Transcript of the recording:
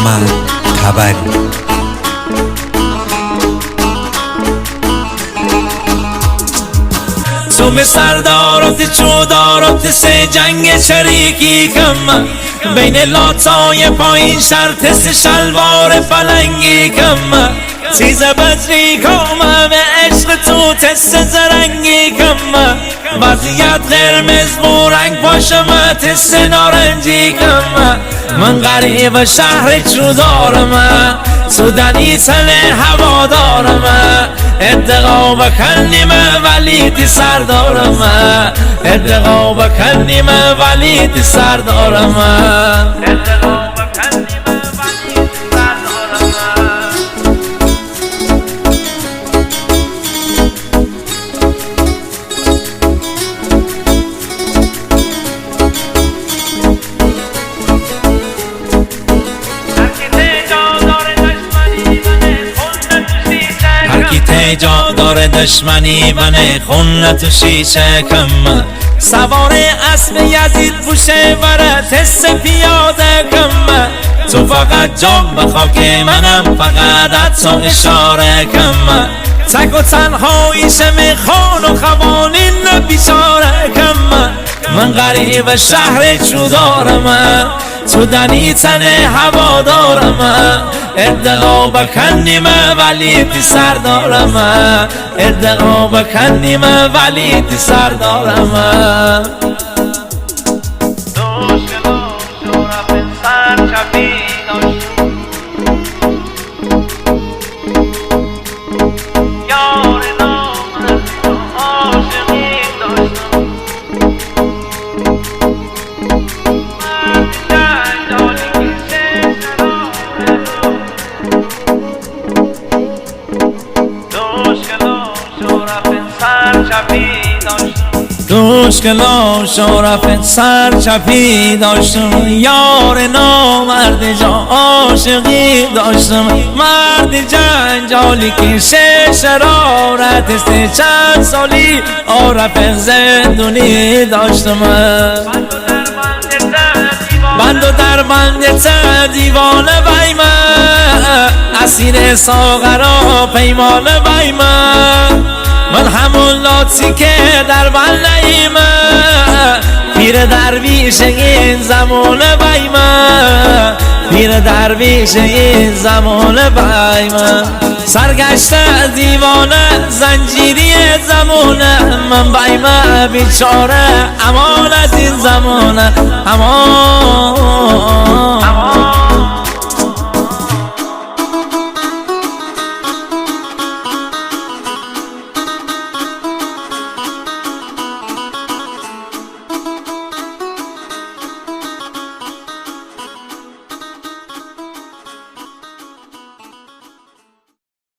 محمد تبری. تو به سردارات چودارات سه جنگ شریکی کم بین لاتای پایین شرط سه شلوار فلنگی کم چیز بدری کم به عشق تو تست زرنگی کم وضعیت قرمز بورنگ پاشم تست نارنجی کم من غریب شهر چودارم سودنی تن هوادارم ادقا بکنیم ولی سردارم ادقا بکنیم ولی سردارم جا داره دشمنی بنه خون تو شیشه کم سوار اسب یزید پوشه وره تست پیاده کم تو فقط جام به خاک منم فقط تو اشاره کم تک و تنهاییشه میخوان و خوانین بیچاره کم من غریب شهر چودارم تو دنی تن هوادارم ادقا بکنیم ولی سردارم ادقا بکنیم ولی سردارم دوشکلا شرف سر چپی داشتم یار نامرد جا عاشقی داشتم مرد جنجالی که شرارت است چند سالی عارف زندونی داشتم بند و در بند دیوانه بیمه اسیر ساغرا پیمانه بیمه من همون لاتی که در بلنیمه پیر درویش این زمانه بیمه پیر درویش این زمانه بیمه سرگشته دیوانه زنجیری زمانه من بیمه بیچاره امان از این زمانه امان